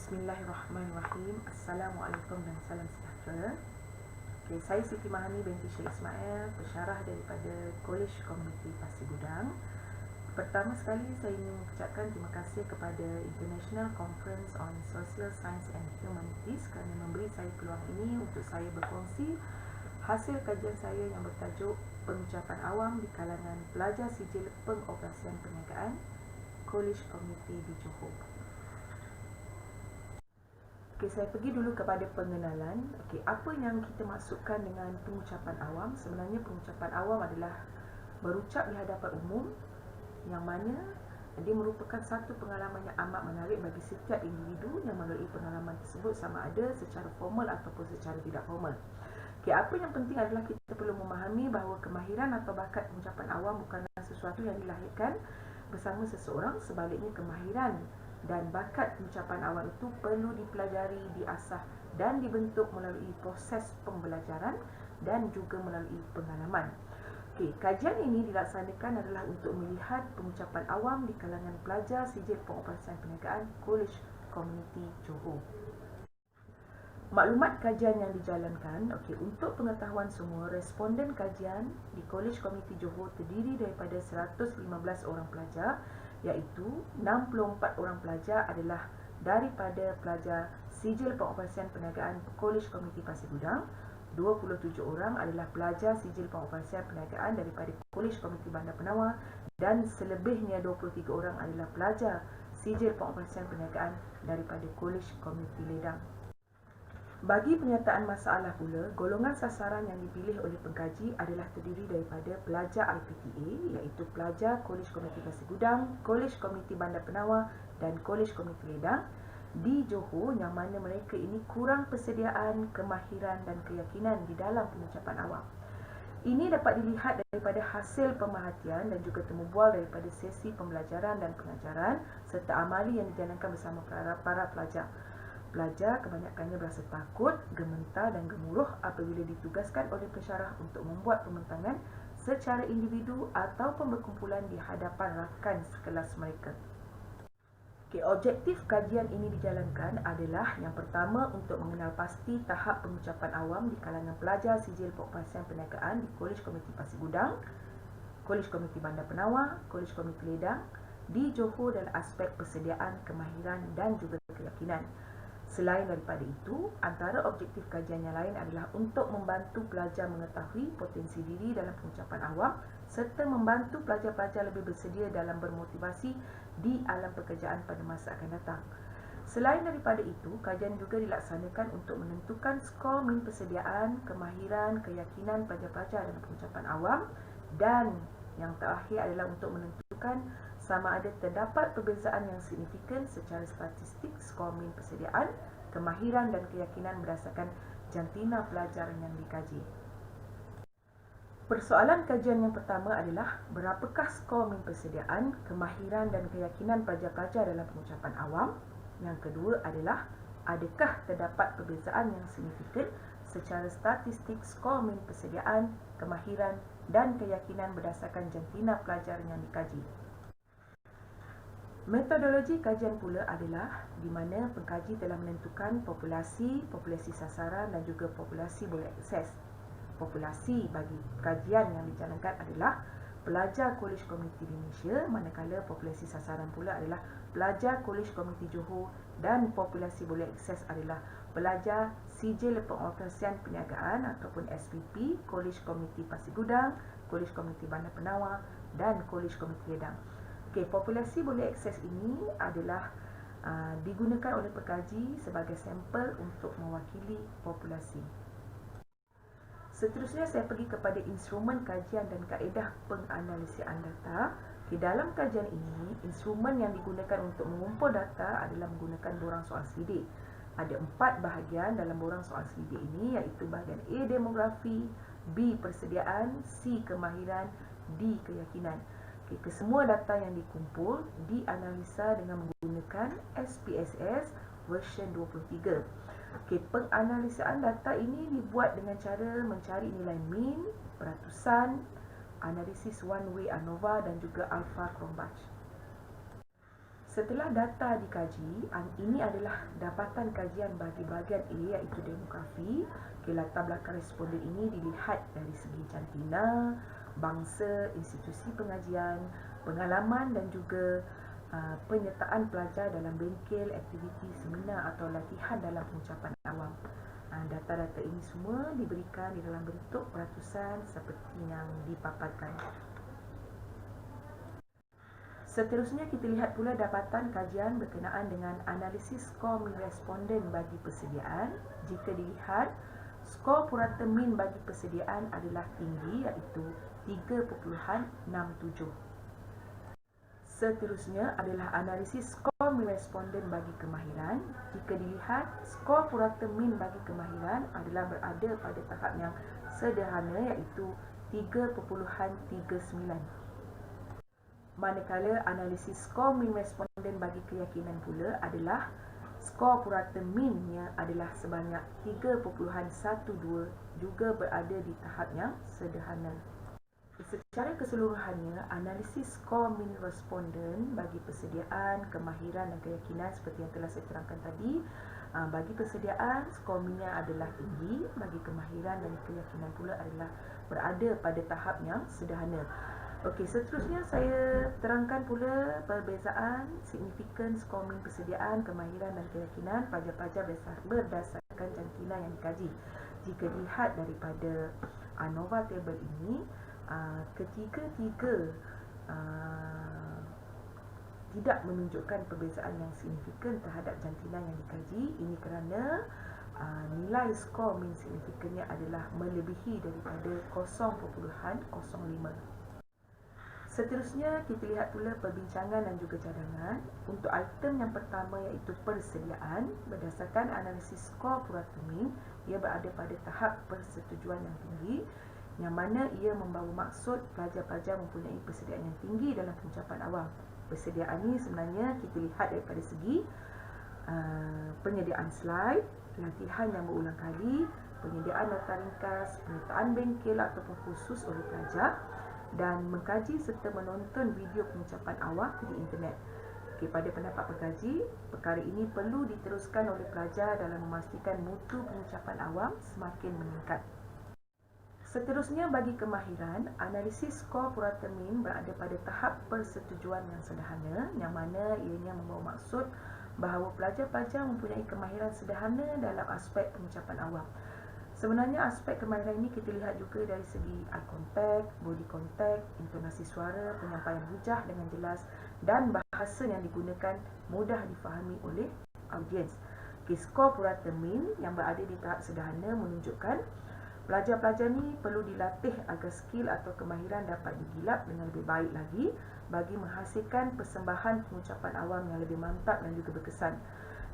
Bismillahirrahmanirrahim. Assalamualaikum dan salam sejahtera. Saya Siti Mahani binti Syekh Ismail, pensyarah daripada College Community Pasir Gudang. Pertama sekali saya ingin mengucapkan terima kasih kepada International Conference on Social Science and Humanities kerana memberi saya peluang ini untuk saya berkongsi hasil kajian saya yang bertajuk Pengucapan Awam di kalangan pelajar sijil pengoperasian perniagaan College Community di Johor. Saya pergi dulu kepada pengenalan. Apa yang kita maksudkan dengan pengucapan awam? Sebenarnya pengucapan awam adalah berucap di hadapan umum yang mana dia merupakan satu pengalaman yang amat menarik bagi setiap individu yang melalui pengalaman tersebut, sama ada secara formal ataupun secara tidak formal. Apa yang penting adalah kita perlu memahami bahawa kemahiran atau bakat pengucapan awam bukanlah sesuatu yang dilahirkan bersama seseorang. Sebaliknya, kemahiran dan bakat pengucapan awam itu perlu dipelajari, diasah dan dibentuk melalui proses pembelajaran dan juga melalui pengalaman. Kajian ini dilaksanakan adalah untuk melihat pengucapan awam di kalangan pelajar sijil pengoperasian perniagaan College Community Johor. Maklumat kajian yang dijalankan, untuk pengetahuan semua, responden kajian di College Community Johor terdiri daripada 115 orang pelajar, iaitu 64 orang pelajar adalah daripada pelajar sijil pengoperasian perniagaan College Community Pasir Gudang, 27 orang adalah pelajar sijil pengoperasian perniagaan daripada College Community Bandar Penawar, dan selebihnya 23 orang adalah pelajar sijil pengoperasian perniagaan daripada College Community Ledang. Bagi penyataan masalah pula, golongan sasaran yang dipilih oleh pengkaji adalah terdiri daripada pelajar IPTA, iaitu pelajar College Community Pasir Gudang, College Community Bandar Penawar dan College Community Ledang di Johor, yang mana mereka ini kurang persediaan, kemahiran dan keyakinan di dalam pengucapan awam. Ini dapat dilihat daripada hasil pemerhatian dan juga temubual daripada sesi pembelajaran dan pengajaran serta amali yang dijalankan bersama para pelajar. Pelajar kebanyakannya berasa takut, gementar dan gemuruh apabila ditugaskan oleh pensyarah untuk membuat pembentangan secara individu ataupun berkumpulan di hadapan rakan sekelas mereka. Objektif kajian ini dijalankan adalah yang pertama, untuk mengenal pasti tahap pengucapan awam di kalangan pelajar sijil pengoperasian perniagaan di College Community Pasir Gudang, College Community Bandar Penawar, College Community Ledang di Johor dalam aspek persediaan, kemahiran dan juga keyakinan. Selain daripada itu, antara objektif kajian yang lain adalah untuk membantu pelajar mengetahui potensi diri dalam pengucapan awam serta membantu pelajar-pelajar lebih bersedia dalam bermotivasi di alam pekerjaan pada masa akan datang. Selain daripada itu, kajian juga dilaksanakan untuk menentukan skor min persediaan, kemahiran, keyakinan pelajar-pelajar dalam pengucapan awam, dan yang terakhir adalah untuk menentukan sama ada terdapat perbezaan yang signifikan secara statistik skor min persediaan, kemahiran dan keyakinan berdasarkan jantina pelajar yang dikaji. Persoalan kajian yang pertama adalah berapakah skor min persediaan, kemahiran dan keyakinan pelajar-pelajar dalam pengucapan awam. Yang kedua adalah adakah terdapat perbezaan yang signifikan secara statistik skor min persediaan, kemahiran dan keyakinan berdasarkan jantina pelajar yang dikaji. Metodologi kajian pula adalah di mana pengkaji telah menentukan populasi sasaran dan juga populasi boleh akses. Populasi bagi kajian yang dijalankan adalah pelajar College Community di Malaysia, manakala populasi sasaran pula adalah pelajar College Community Johor, dan populasi boleh akses adalah pelajar sijil pengoperasian perniagaan ataupun SPP College Community Pasir Gudang, College Community Bandar Penawar dan College Community Ledang. Populasi boleh akses ini adalah digunakan oleh pengkaji sebagai sampel untuk mewakili populasi. Seterusnya saya pergi kepada instrumen kajian dan kaedah penganalisian data. Dalam kajian ini, instrumen yang digunakan untuk mengumpul data adalah menggunakan borang soal selidik. Ada 4 bahagian dalam borang soal selidik ini, iaitu bahagian A, demografi, B, persediaan, C, kemahiran, D, keyakinan. Kesemua data yang dikumpul dianalisa dengan menggunakan SPSS version 23. Penganalisaan data ini dibuat dengan cara mencari nilai mean, peratusan, analisis one way ANOVA dan juga alpha Cronbach. Setelah data dikaji, ini adalah dapatan kajian bagi bahagian A iaitu demografi. Latar belakang responden ini dilihat dari segi jantina, bangsa, institusi pengajian, pengalaman dan juga penyertaan pelajar dalam bengkel, aktiviti, seminar atau latihan dalam pengucapan awam. Data-data ini semua diberikan di dalam bentuk peratusan seperti yang dipaparkan. Seterusnya kita lihat pula dapatan kajian berkenaan dengan analisis skor min responden bagi persediaan. Jika dilihat, skor purata min bagi persediaan adalah tinggi iaitu 3.67. Seterusnya adalah analisis skor min responden bagi kemahiran. Jika dilihat, skor purata min bagi kemahiran adalah berada pada tahap yang sederhana iaitu 3.39. Manakala analisis skor min responden bagi keyakinan pula adalah skor purata minnya adalah sebanyak 3.12, juga berada di tahap yang sederhana. Secara keseluruhannya, analisis skor min responden bagi persediaan, kemahiran dan keyakinan seperti yang telah saya terangkan tadi, bagi persediaan, skor minnya adalah tinggi, bagi kemahiran dan keyakinan pula adalah berada pada tahap yang sederhana. Okey, seterusnya saya terangkan pula perbezaan signifikan skor min persediaan, kemahiran dan keyakinan pelajar-pelajar berdasarkan jantina yang dikaji. Jika dilihat daripada ANOVA table ini, ketiga-tiga tidak menunjukkan perbezaan yang signifikan terhadap jantina yang dikaji. Ini kerana nilai skor min signifikannya adalah melebihi daripada 0.05. Seterusnya kita lihat pula perbincangan dan juga cadangan. Untuk item yang pertama iaitu persediaan, berdasarkan analisis skor purata min, ia berada pada tahap persetujuan yang tinggi, yang mana ia membawa maksud pelajar-pelajar mempunyai persediaan yang tinggi dalam pengucapan awam. Persediaan ini sebenarnya kita lihat daripada segi penyediaan slide, latihan yang berulang kali, penyediaan nota ringkas, penyertaan bengkel ataupun khusus oleh pelajar, dan mengkaji serta menonton video pengucapan awam di internet. Pada pendapat pengkaji, perkara ini perlu diteruskan oleh pelajar dalam memastikan mutu pengucapan awam semakin meningkat. Seterusnya bagi kemahiran, analisis skor purata min berada pada tahap persetujuan yang sederhana, yang mana ianya membawa maksud bahawa pelajar-pelajar mempunyai kemahiran sederhana dalam aspek pengucapan awam. Sebenarnya aspek kemahiran ini kita lihat juga dari segi eye contact, body contact, intonasi suara, penyampaian hujah dengan jelas dan bahasa yang digunakan mudah difahami oleh audiens. Skor purata min yang berada di tahap sederhana menunjukkan pelajar-pelajar ni perlu dilatih agar skill atau kemahiran dapat digilap dengan lebih baik lagi bagi menghasilkan persembahan pengucapan awam yang lebih mantap dan juga berkesan.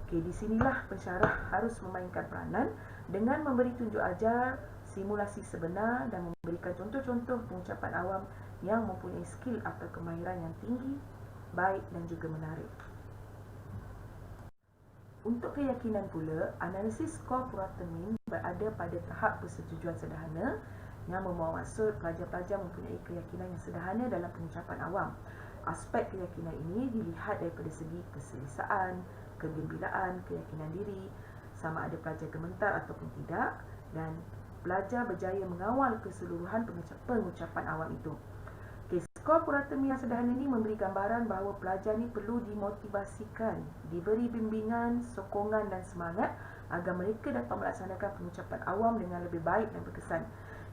Di sinilah pensyarah harus memainkan peranan dengan memberi tunjuk ajar, simulasi sebenar dan memberikan contoh-contoh pengucapan awam yang mempunyai skill atau kemahiran yang tinggi, baik dan juga menarik. Untuk keyakinan pula, analisis skor purata min berada pada tahap persetujuan sederhana yang membawa maksud pelajar-pelajar mempunyai keyakinan yang sederhana dalam pengucapan awam. Aspek keyakinan ini dilihat daripada segi keselesaan, kegembiraan, keyakinan diri, sama ada pelajar gementar ataupun tidak, dan pelajar berjaya mengawal keseluruhan pengucapan awam itu. Skor purata min yang sederhana ini memberi gambaran bahawa pelajar ni perlu dimotivasikan, diberi bimbingan, sokongan dan semangat agar mereka dapat melaksanakan pengucapan awam dengan lebih baik dan berkesan.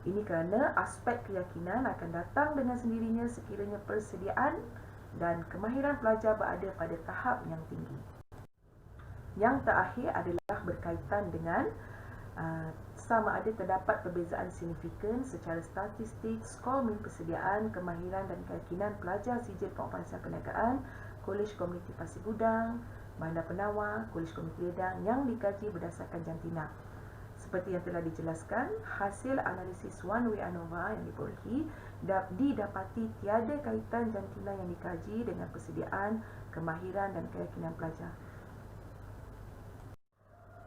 Ini kerana aspek keyakinan akan datang dengan sendirinya sekiranya persediaan dan kemahiran pelajar berada pada tahap yang tinggi. Yang terakhir adalah berkaitan dengan sama ada terdapat perbezaan signifikan secara statistik skor min persediaan, kemahiran dan keyakinan pelajar sijil pengupahan perniagaan, Kolej Komuniti Pasir Gudang, Bandar Penawar, Kolej Komuniti Redang yang dikaji berdasarkan jantina. Seperti yang telah dijelaskan, hasil analisis one way ANOVA yang diperolehi didapati tiada kaitan jantina yang dikaji dengan persediaan, kemahiran dan keyakinan pelajar.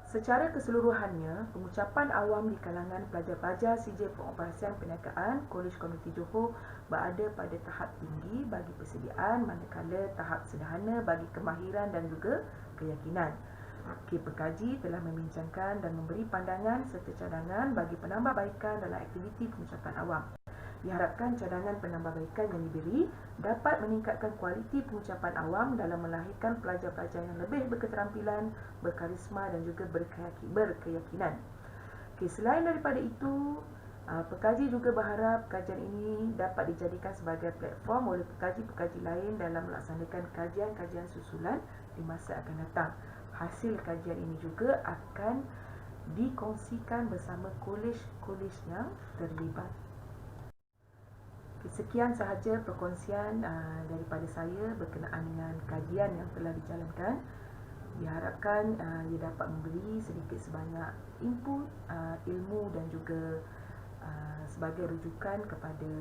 Secara keseluruhannya, pengucapan awam di kalangan pelajar-pelajar CJ Pengoperasian Perniagaan Kolej Komuniti Johor berada pada tahap tinggi bagi persediaan, manakala tahap sederhana bagi kemahiran dan juga keyakinan. Pengkaji telah membincangkan dan memberi pandangan serta cadangan bagi penambahbaikan dalam aktiviti pengucapan awam. Diharapkan cadangan penambahbaikan yang diberi dapat meningkatkan kualiti pengucapan awam dalam melahirkan pelajar-pelajar yang lebih berketerampilan, berkarisma dan juga berkeyakinan. Selain daripada itu, pengkaji juga berharap kajian ini dapat dijadikan sebagai platform oleh pengkaji-pengkaji lain dalam melaksanakan kajian-kajian susulan di masa akan datang. Hasil kajian ini juga akan dikongsikan bersama kolej-kolej yang terlibat. Sekian sahaja perkongsian daripada saya berkenaan dengan kajian yang telah dijalankan. Diharapkan ia dapat memberi sedikit sebanyak input, ilmu dan juga sebagai rujukan kepada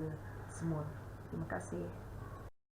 semua. Terima kasih.